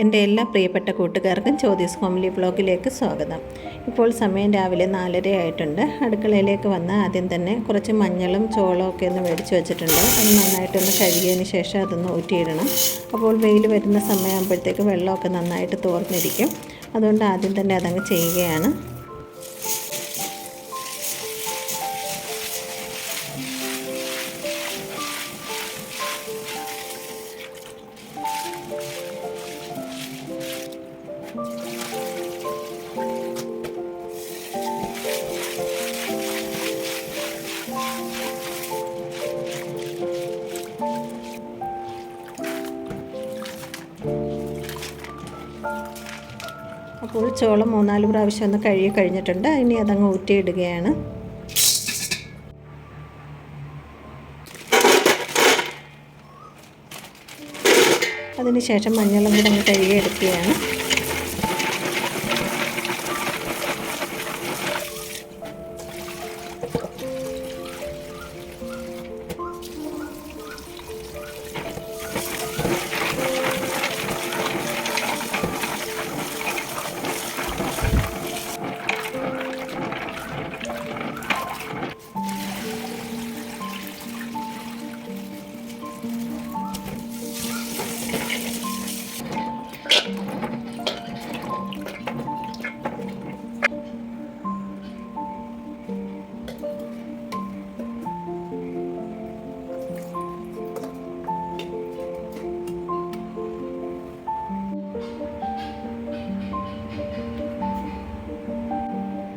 എൻ്റെ എല്ലാ പ്രിയപ്പെട്ട കൂട്ടുകാർക്കും ജ്യോതിസ് ഹോംലി വ്ലോഗിലേക്ക് സ്വാഗതം. ഇപ്പോൾ സമയം രാവിലെ 4:30 ആയിട്ടുണ്ട്. അടുക്കളയിലേക്ക് വന്ന് ആദ്യം തന്നെ കുറച്ച് മഞ്ഞളും ചോളവും ഒക്കെ ഒന്ന് മേടിച്ച് വെച്ചിട്ടുണ്ട്. അത് നന്നായിട്ടൊന്ന് കഴുകിയതിന് ശേഷം അതൊന്ന് ഊറ്റിയിടണം. അപ്പോൾ വെയിൽ വരുന്ന സമയമാകുമ്പോഴത്തേക്ക് വെള്ളമൊക്കെ നന്നായിട്ട് തോർന്നിരിക്കും. അതുകൊണ്ട് ആദ്യം തന്നെ അതങ്ങ് ചെയ്യുകയാണ്. അപ്പോൾ ചോളം 3-4 പ്രാവശ്യം ഒന്ന് കഴുകി കഴിഞ്ഞിട്ടുണ്ട്. ഇനി അതങ്ങ് ഊറ്റിയിടുകയാണ്. അതിനുശേഷം മഞ്ഞളും കൂടെ അങ്ങ് കഴുകി എടുക്കുകയാണ്.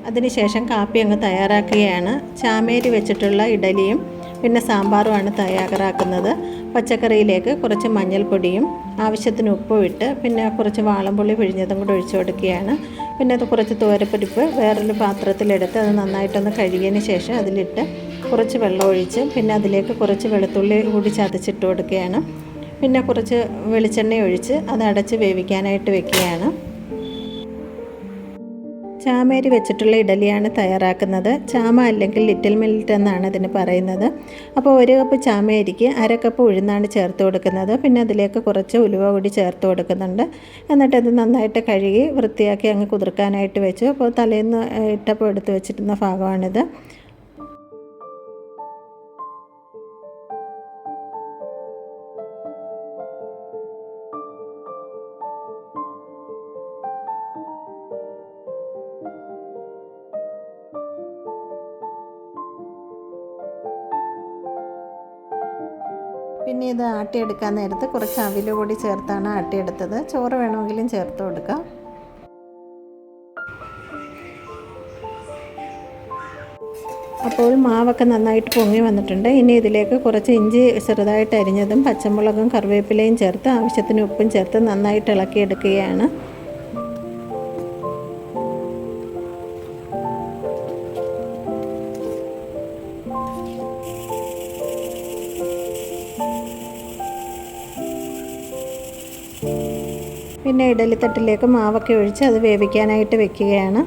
അതിനുശേഷം കാപ്പി അങ്ങ് തയ്യാറാക്കുകയാണ്. ചാമേരി വെച്ചിട്ടുള്ള ഇഡലിയും പിന്നെ സാമ്പാറുമാണ് തയ്യാറാക്കുന്നത്. പച്ചക്കറിയിലേക്ക് കുറച്ച് മഞ്ഞൾപ്പൊടിയും ആവശ്യത്തിന് ഉപ്പും ഇട്ട് പിന്നെ കുറച്ച് വാളംപുള്ളി പിഴിഞ്ഞതും കൂടെ ഒഴിച്ചു കൊടുക്കുകയാണ്. പിന്നെ അത് കുറച്ച് തോരപ്പരിപ്പ് വേറൊരു പാത്രത്തിലെടുത്ത് അത് നന്നായിട്ടൊന്ന് കഴുകിയതിന് ശേഷം അതിലിട്ട് കുറച്ച് വെള്ളം ഒഴിച്ച് പിന്നെ അതിലേക്ക് കുറച്ച് വെളുത്തുള്ളി കൂടി ചതച്ചിട്ട് കൊടുക്കുകയാണ്. പിന്നെ കുറച്ച് വെളിച്ചെണ്ണ ഒഴിച്ച് അത് അടച്ച് വേവിക്കാനായിട്ട് വെക്കുകയാണ്. ചാമേരി വെച്ചിട്ടുള്ള ഇഡലിയാണ് തയ്യാറാക്കുന്നത്. ചാമ അല്ലെങ്കിൽ ലിറ്റിൽ മില്ലറ്റ് എന്നാണ് ഇതിന് പറയുന്നത്. അപ്പോൾ 1 കപ്പ് ചാമേരിക്ക് 1/2 കപ്പ് ഉഴുന്നാണ് ചേർത്ത് കൊടുക്കുന്നത്. പിന്നെ അതിലേക്ക് കുറച്ച് ഉലുവ കൂടി ചേർത്ത് കൊടുക്കുന്നുണ്ട്. എന്നിട്ട് അത് നന്നായിട്ട് കഴുകി വൃത്തിയാക്കി അങ്ങ് കുതിർക്കാനായിട്ട് വെച്ചു. അപ്പോൾ തലേന്ന് ഇട്ടപ്പോൾ എടുത്ത് വെച്ചിരുന്ന ഭാഗമാണിത്. പിന്നെ ഇത് ആട്ടിയെടുക്കാൻ നേരത്ത് കുറച്ച് അവിൽ കൂടി ചേർത്താണ് ആട്ടിയെടുത്തത്. ചോറ് വേണമെങ്കിലും ചേർത്ത് കൊടുക്കാം. അപ്പോൾ മാവൊക്കെ നന്നായിട്ട് പൊങ്ങി വന്നിട്ടുണ്ട്. ഇനി ഇതിലേക്ക് കുറച്ച് ഇഞ്ചി ചെറുതായിട്ട് അരിഞ്ഞതും പച്ചമുളകും കറിവേപ്പിലയും ചേർത്ത് ആവശ്യത്തിന് ഉപ്പും ചേർത്ത് നന്നായിട്ട് ഇളക്കിയെടുക്കുകയാണ്. പിന്നെ ഇഡലിത്തട്ടിലേക്ക് മാവൊക്കെ ഒഴിച്ച് അത് വേവിക്കാനായിട്ട് വെക്കുകയാണ്.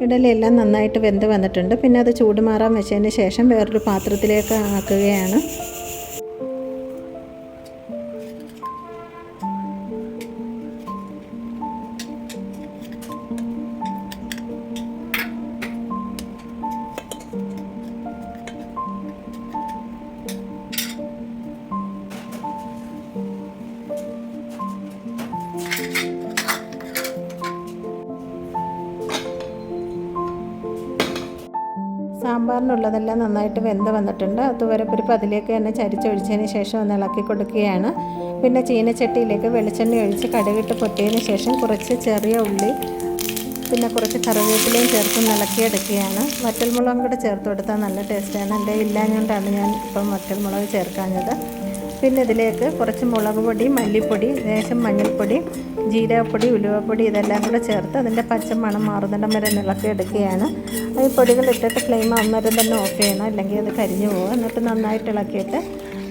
ഇഡലിയെല്ലാം നന്നായിട്ട് വെന്ത് വന്നിട്ടുണ്ട്. പിന്നെ അത് ചൂടുമാറാൻ വെച്ചതിന് ശേഷം വേറൊരു പാത്രത്തിലേക്ക് ആക്കുകയാണ്. സാമ്പാറിനുള്ളതെല്ലാം നന്നായിട്ട് വെന്ത് വന്നിട്ടുണ്ട്. തുവരപ്പരിപ്പ് അതിലേക്ക് തന്നെ ചരിച്ചൊഴിച്ചതിന് ശേഷം ഒന്ന് ഇളക്കി കൊടുക്കുകയാണ്. പിന്നെ ചീനച്ചട്ടിയിലേക്ക് വെളിച്ചെണ്ണ ഒഴിച്ച് കടുകിട്ട് പൊട്ടിയതിന് ശേഷം കുറച്ച് ചെറിയ ഉള്ളി പിന്നെ കുറച്ച് കറിവേപ്പിലയും ചേർത്ത് ഇളക്കിയെടുക്കുകയാണ്. വറ്റൽമുളകും കൂടെ ചേർത്ത് കൊടുത്താൽ നല്ല ടേസ്റ്റാണ്. എൻ്റെ ഇല്ലാഞ്ഞുകൊണ്ടാണ് ഞാൻ ഇപ്പം വറ്റൽമുളക് ചേർക്കാഞ്ഞത്. പിന്നെ ഇതിലേക്ക് കുറച്ച് മുളക് പൊടി, മല്ലിപ്പൊടി, ലേശം മഞ്ഞൾപ്പൊടി, ജീരകപ്പൊടി, ഉലുവപ്പൊടി ഇതെല്ലാം കൂടെ ചേർത്ത് അതിൻ്റെ പച്ചമണം മാറുന്നിടം വരെ ഇളക്കി എടുക്കുകയാണ്. ഈ പൊടികൾ ഇട്ടിട്ട് ഫ്ലെയിം അന്നേരം തന്നെ ഓഫ് ചെയ്യണം, അല്ലെങ്കിൽ അത് കരിഞ്ഞു പോകും. എന്നിട്ട് നന്നായിട്ട് ഇളക്കിയിട്ട്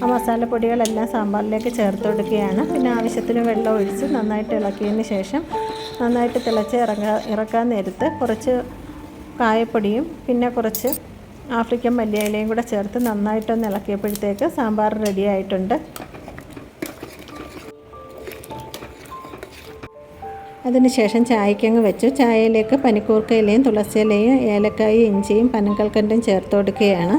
ആ മസാലപ്പൊടികളെല്ലാം സാമ്പാറിലേക്ക് ചേർത്ത് കൊടുക്കുകയാണ്. പിന്നെ ആവശ്യത്തിന് വെള്ളം ഒഴിച്ച് നന്നായിട്ട് ഇളക്കിയതിന് ശേഷം നന്നായിട്ട് തിളച്ച് ഇറക്കാൻ നേരത്ത് കുറച്ച് കായപ്പൊടിയും പിന്നെ കുറച്ച് ആഫ്രിക്കൻ മല്ലിയിലയും കൂടെ ചേർത്ത് നന്നായിട്ടൊന്ന് ഇളക്കിയപ്പോഴത്തേക്ക് സാമ്പാർ റെഡി ആയിട്ടുണ്ട്. അതിനുശേഷം ചായക്കങ്ങ് വെച്ചു. ചായയിലേക്ക് പനിക്കൂർക്ക ഇലയും തുളസി ഇലയും ഏലക്കായും ഇഞ്ചിയും പനങ്കൽക്കണ്ടും ചേർത്ത് കൊടുക്കുകയാണ്.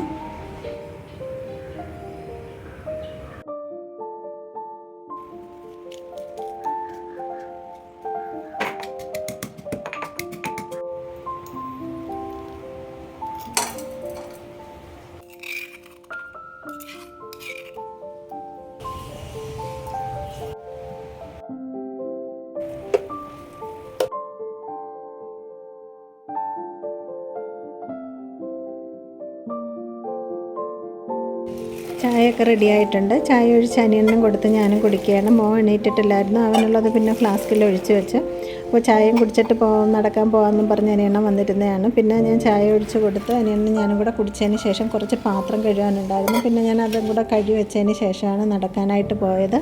ചായയൊക്കെ റെഡി ആയിട്ടുണ്ട്. ചായ ഒഴിച്ച് അനിയനും കൊടുത്ത് ഞാനും കുടിക്കുകയാണ്. മോൻ എണീറ്റിട്ടില്ലായിരുന്നു. അവനുള്ളത് പിന്നെ ഫ്ലാസ്കിൽ ഒഴിച്ച് വെച്ച്. അപ്പോൾ ചായയും കുടിച്ചിട്ട് നടക്കാൻ പോകാമെന്നും പറഞ്ഞ് അനിയണ്ണം വന്നിരുന്നതാണ്. പിന്നെ ഞാൻ ചായ ഒഴിച്ച് കൊടുത്ത് അനിയനും ഞാനും കൂടെ കുടിച്ചതിന് ശേഷം കുറച്ച് പാത്രം കഴുകാനുണ്ടായിരുന്നു. പിന്നെ ഞാൻ അതും കൂടെ കഴുകി വെച്ചതിന് ശേഷമാണ് നടക്കാനായിട്ട് പോയത്.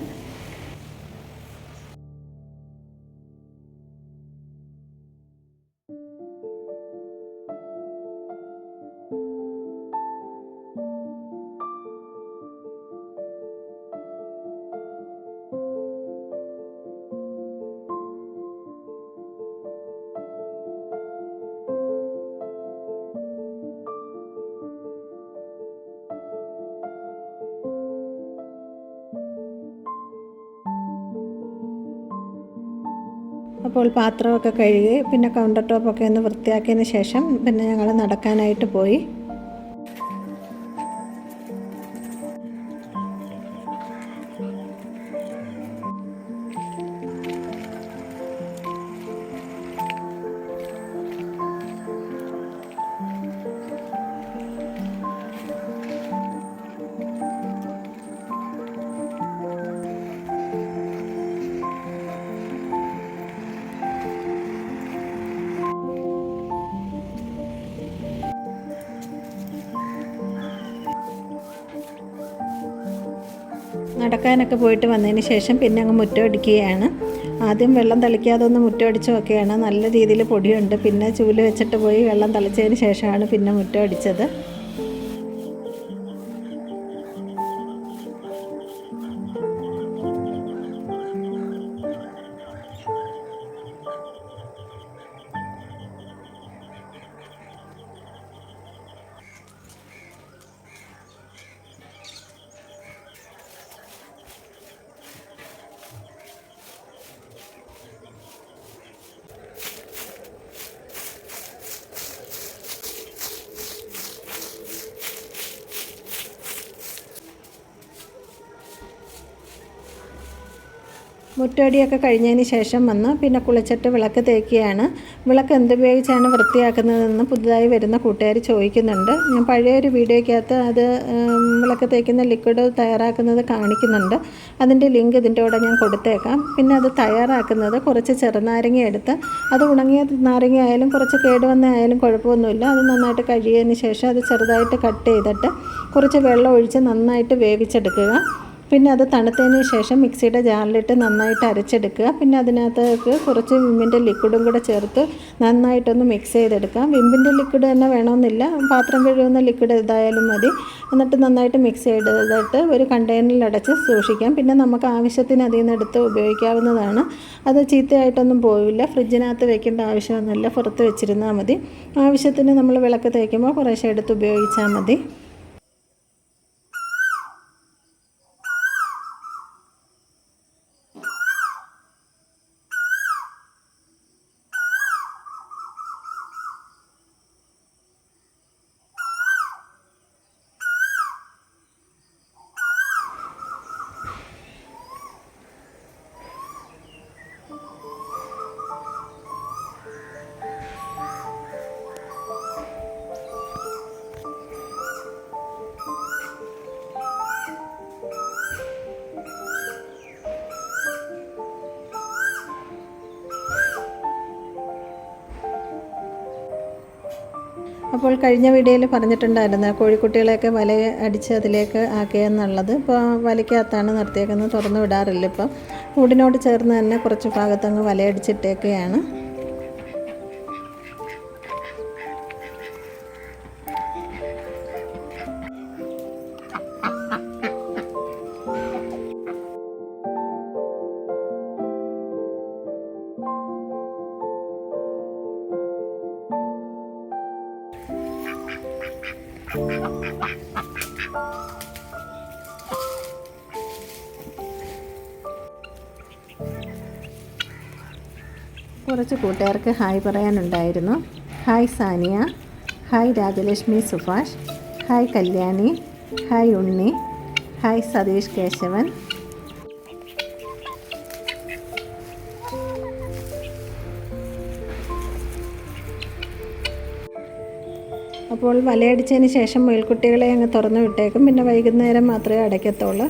അപ്പോൾ പാത്രമൊക്കെ കഴുകി പിന്നെ കൗണ്ടർ ടോപ്പൊക്കെ ഒന്ന് വൃത്തിയാക്കിയതിന് ശേഷം പിന്നെ ഞങ്ങൾ നടക്കാനായിട്ട് പോയി. നടക്കാനൊക്കെ പോയിട്ട് വന്നതിന് ശേഷം പിന്നെ അങ്ങ് മുറ്റം അടിക്കുകയാണ്. ആദ്യം വെള്ളം തളിക്കാതെ ഒന്ന് മുറ്റം അടിച്ച് വെക്കുകയാണ്. നല്ല രീതിയിൽ പൊടിയുണ്ട്. പിന്നെ ചൂല് വെച്ചിട്ട് പോയി വെള്ളം തളിച്ചതിന് ശേഷമാണ് പിന്നെ മുറ്റം അടിച്ചത്. മുറ്റടിയൊക്കെ കഴിഞ്ഞതിന് ശേഷം വന്ന് പിന്നെ കുളിച്ചിട്ട് വിളക്ക് തേക്കുകയാണ്. വിളക്ക് എന്തുപയോഗിച്ചാണ് വൃത്തിയാക്കുന്നതെന്ന് പുതുതായി വരുന്ന കൂട്ടുകാർ ചോദിക്കുന്നുണ്ട്. ഞാൻ പഴയൊരു വീഡിയോയ്ക്കകത്ത് അത് വിളക്ക് തേക്കുന്ന ലിക്വിഡ് തയ്യാറാക്കുന്നത് കാണിക്കുന്നുണ്ട്. അതിൻ്റെ ലിങ്ക് ഇതിൻ്റെ കൂടെ ഞാൻ കൊടുത്തേക്കാം. പിന്നെ അത് തയ്യാറാക്കുന്നത് കുറച്ച് ചെറുനാരങ്ങ എടുത്ത്, അത് ഉണങ്ങിയ നാരങ്ങ ആയാലും കുറച്ച് കേടുവന്ന ആയാലും കുഴപ്പമൊന്നുമില്ല. അത് നന്നായിട്ട് കഴുകിയതിന് ശേഷം അത് ചെറുതായിട്ട് കട്ട് ചെയ്തിട്ട് കുറച്ച് വെള്ളം ഒഴിച്ച് നന്നായിട്ട് വേവിച്ചെടുക്കുക. പിന്നെ അത് തണുത്തതിന് ശേഷം മിക്സിയുടെ ജാറിലിട്ട് നന്നായിട്ട് അരച്ചെടുക്കുക. പിന്നെ അതിനകത്തേക്ക് കുറച്ച് വിമ്മിൻ്റെ ലിക്വിഡും കൂടെ ചേർത്ത് നന്നായിട്ടൊന്ന് മിക്സ് ചെയ്തെടുക്കാം. വിമ്മിൻ്റെ ലിക്വിഡ് തന്നെ വേണമെന്നില്ല, പാത്രം കഴുകുന്ന ലിക്വിഡ് ഏതായാലും മതി. എന്നിട്ട് നന്നായിട്ട് മിക്സ് ചെയ്തിട്ട് ഒരു കണ്ടെയ്നറിൽ അടച്ച് സൂക്ഷിക്കാം. പിന്നെ നമുക്ക് ആവശ്യത്തിന് അതിൽ നിന്ന് എടുത്ത് ഉപയോഗിക്കാവുന്നതാണ്. അത് ചീത്തയായിട്ടൊന്നും പോവില്ല. ഫ്രിഡ്ജിനകത്ത് വെക്കേണ്ട ആവശ്യമൊന്നുമില്ല, പുറത്ത് വെച്ചിരുന്നാൽ മതി. ആവശ്യത്തിന് നമ്മൾ വിളക്ക് തേക്കുമ്പോൾ കുറേശ്ശെ എടുത്ത് ഉപയോഗിച്ചാൽ മതി. അപ്പോൾ കഴിഞ്ഞ വീഡിയോയിൽ പറഞ്ഞിട്ടുണ്ടായിരുന്നു കോഴിക്കുട്ടികളെയൊക്കെ വല അടിച്ച് അതിലേക്ക് ആക്കിയെന്നുള്ളത്. ഇപ്പോൾ വലയ്ക്കകത്താണ് നിർത്തിയേക്കുന്നത്, തുറന്നു വിടാറില്ല. ഇപ്പം കൂടിനോട് ചേർന്ന് തന്നെ കുറച്ച് ഭാഗത്തങ്ങ് വലയടിച്ചിട്ടേക്കെയാണ്. കുറച്ച് കൂട്ടുകാർക്ക് ഹായ് പറയാനുണ്ടായിരുന്നു. Hi Sania, hi Rajalakshmi Subhash, hi Kalyani, hi Unni, hi Satheesh Kesavan. അപ്പോൾ വലയടിച്ചതിന് ശേഷം മുയൽക്കുട്ടികളെ അങ്ങ് തുറന്നു വിട്ടേക്കും. പിന്നെ വൈകുന്നേരം മാത്രമേ അടയ്ക്കത്തുള്ളൂ.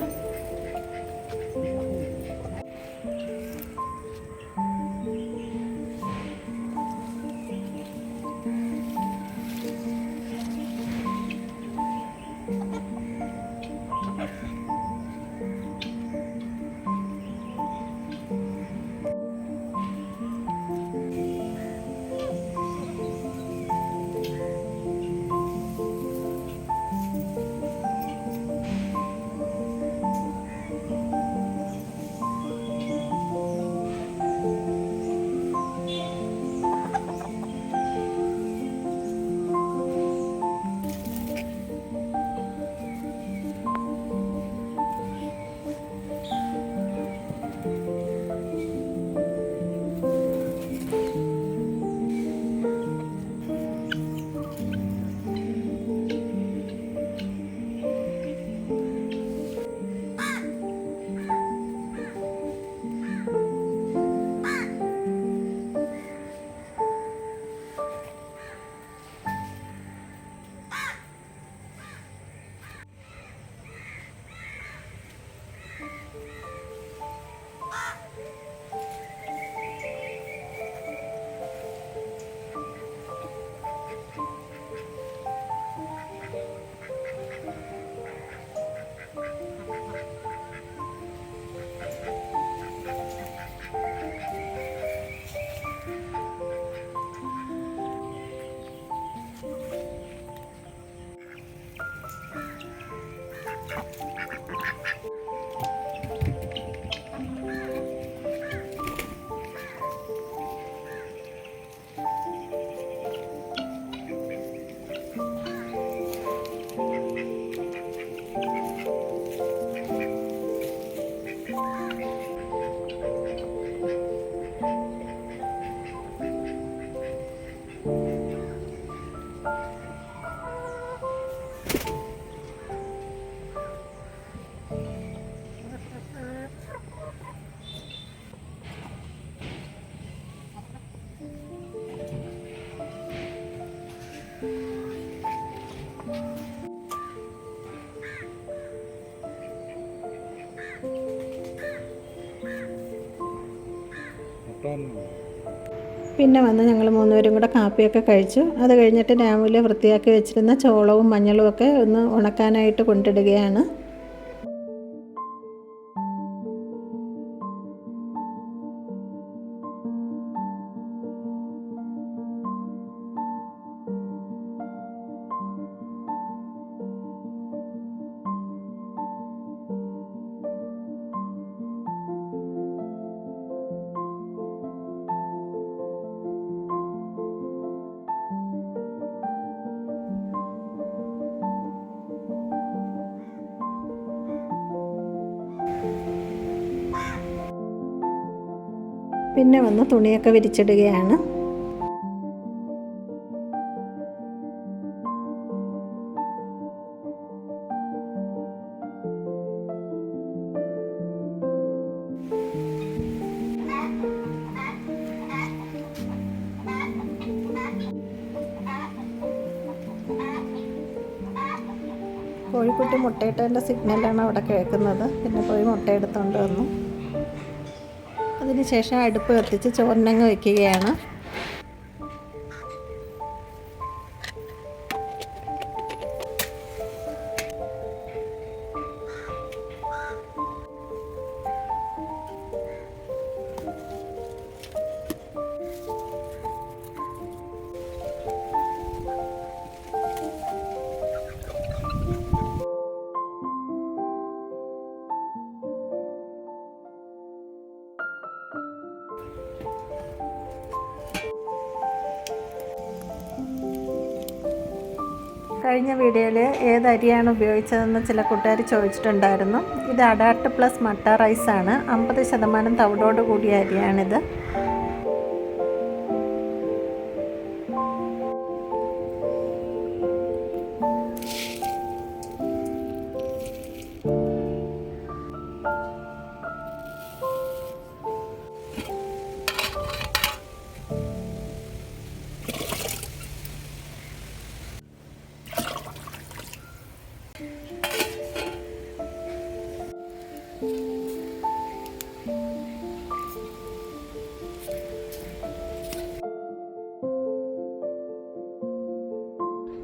പിന്നെ വന്ന് ഞങ്ങൾ മൂന്നുപേരും കൂടെ കാപ്പിയൊക്കെ കഴിച്ചു. അത് കഴിഞ്ഞിട്ട് രാവിലെ വൃത്തിയാക്കി വെച്ചിരുന്ന ചോളവും മഞ്ഞളും ഒക്കെ ഒന്ന് ഉണക്കാനായിട്ട് കൊണ്ടിടുകയാണ്. പിന്നെ വന്ന് തുണിയൊക്കെ വിരിച്ചിടുകയാണ്. കോഴിക്കുട്ടി മുട്ടയിട്ടതിൻ്റെ സിഗ്നലാണ് അവിടെ കേൾക്കുന്നത്. പിന്നെ പോയി മുട്ടയെടുത്തുകൊണ്ട് വന്നു. അതിനുശേഷം അടുപ്പ് കത്തിച്ച് ചോറിനങ്ങ് വയ്ക്കുകയാണ്. കഴിഞ്ഞ വീഡിയോയിൽ ഏത് അരിയാണ് ഉപയോഗിച്ചതെന്ന് ചില കൂട്ടുകാർ ചോദിച്ചിട്ടുണ്ടായിരുന്നു. ഇത് അഡാട്ട് പ്ലസ് മട്ട റൈസാണ്. 50% തവിടോട് കൂടിയ അരിയാണിത്.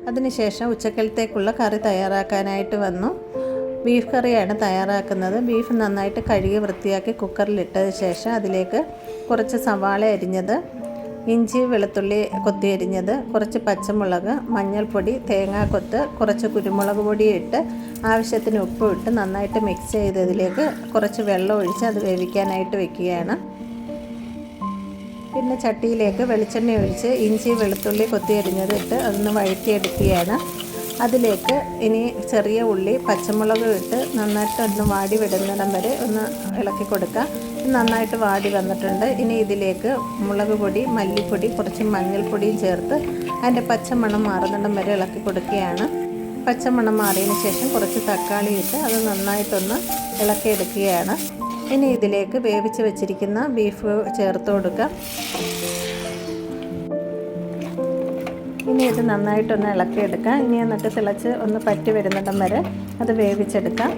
അതിനുശേഷം ഉച്ചക്കലത്തേക്കുള്ള കറി തയ്യാറാക്കാനായിട്ട് വന്നു. ബീഫ് കറിയാണ് തയ്യാറാക്കുന്നത്. ബീഫ് നന്നായിട്ട് കഴുകി വൃത്തിയാക്കി കുക്കറിലിട്ടതിന് ശേഷം അതിലേക്ക് കുറച്ച് സവാള അരിഞ്ഞത്, ഇഞ്ചി വെളുത്തുള്ളി കൊത്തി അരിഞ്ഞത്, കുറച്ച് പച്ചമുളക്, മഞ്ഞൾപ്പൊടി, തേങ്ങാക്കൊത്ത്, കുറച്ച് കുരുമുളക് പൊടി ഇട്ട് ആവശ്യത്തിന് ഉപ്പ് ഇട്ട് നന്നായിട്ട് മിക്സ് ചെയ്തതിലേക്ക് കുറച്ച് വെള്ളം ഒഴിച്ച് അത് വേവിക്കാനായിട്ട് വെക്കുകയാണ്. പിന്നെ ചട്ടിയിലേക്ക് വെളിച്ചെണ്ണ ഒഴിച്ച് ഇഞ്ചി വെളുത്തുള്ളി കൊത്തി അരിഞ്ഞത് ഇട്ട് അതൊന്ന് വഴറ്റിയെടുക്കുകയാണ്. അതിലേക്ക് ഇനി ചെറിയ ഉള്ളി പച്ചമുളക് ഇട്ട് നന്നായിട്ട് ഒന്ന് വാടി വിടുന്നിടം വരെ ഒന്ന് ഇളക്കി കൊടുക്കുക. നന്നായിട്ട് വാടി വന്നിട്ടുണ്ട്. ഇനി ഇതിലേക്ക് മുളക് പൊടി, മല്ലിപ്പൊടി, കുറച്ച് മഞ്ഞൾപ്പൊടിയും ചേർത്ത് അതിൻ്റെ പച്ചമണം മാറുന്നിടം വരെ ഇളക്കി കൊടുക്കുകയാണ്. പച്ചമണം മാറിയതിന് ശേഷം കുറച്ച് തക്കാളി ഇട്ട് അത് നന്നായിട്ടൊന്ന് ഇളക്കിയെടുക്കുകയാണ്. ഇനി ഇതിലേക്ക് വേവിച്ച് വെച്ചിരിക്കുന്ന ബീഫ് ചേർത്ത് കൊടുക്കുക. ഇനി ഇത് നന്നായിട്ടൊന്ന് ഇളക്കിയെടുക്കാം. ഇനി എന്നിട്ട് തിളച്ച് ഒന്ന് പറ്റി വരുന്നിടം വരെ അത് വേവിച്ചെടുക്കാം.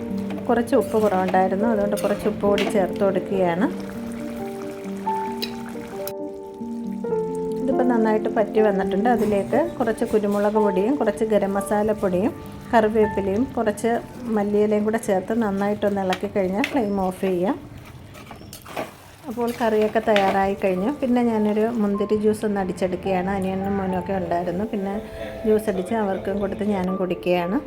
കുറച്ച് ഉപ്പ് കുറവുണ്ടായിരുന്നു, അതുകൊണ്ട് കുറച്ച് ഉപ്പ് കൂടി ചേർത്ത് കൊടുക്കുകയാണ്. ഇതിപ്പോൾ നന്നായിട്ട് പറ്റി വന്നിട്ടുണ്ട്. അതിലേക്ക് കുറച്ച് കുരുമുളക് പൊടിയും കുറച്ച് ഗരം മസാലപ്പൊടിയും കറിവേപ്പിലയും കുറച്ച് മല്ലിയിലയും കൂടെ ചേർത്ത് നന്നായിട്ടൊന്ന് ഇളക്കി കഴിഞ്ഞാൽ ഫ്ലെയിം ഓഫ് ചെയ്യാം. അപ്പോൾ കറിയൊക്കെ തയ്യാറായി കഴിഞ്ഞു. പിന്നെ ഞാനൊരു മുന്തിരി ജ്യൂസ് ഒന്ന് അടിച്ചെടുക്കുകയാണ്. അനിയനും മോനൊക്കെ ഉണ്ടായിരുന്നു. പിന്നെ ജ്യൂസ് അടിച്ച് അവർക്കും കൊടുത്ത് ഞാനും കുടിക്കുകയാണ്.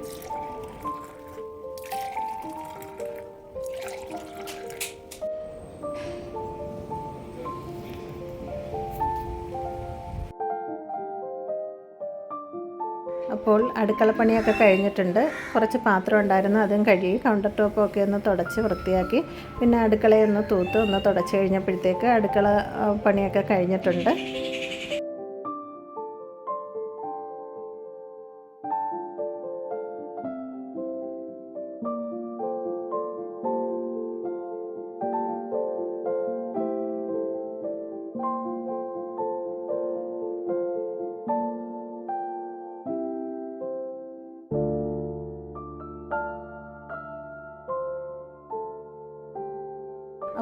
അപ്പോൾ അടുക്കളപ്പണിയൊക്കെ കഴിഞ്ഞിട്ടുണ്ട്. കുറച്ച് പാത്രം ഉണ്ടായിരുന്നു, അതും കഴുകി കൗണ്ടർ ടോപ്പൊക്കെ ഒന്ന് തുടച്ച് വൃത്തിയാക്കി. പിന്നെ അടുക്കളയൊന്ന് തൂത്ത് ഒന്ന് തുടച്ച് കഴിഞ്ഞപ്പോഴത്തേക്ക് അടുക്കള പണിയൊക്കെ കഴിഞ്ഞിട്ടുണ്ട്.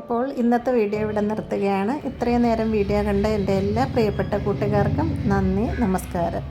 അപ്പോൾ ഇന്നത്തെ വീഡിയോ ഇവിടെ നിർത്തുകയാണ്. ഇത്രയും നേരം വീഡിയോ കണ്ട എൻ്റെ എല്ലാ പ്രിയപ്പെട്ട കൂട്ടുകാർക്കും നന്ദി, നമസ്കാരം.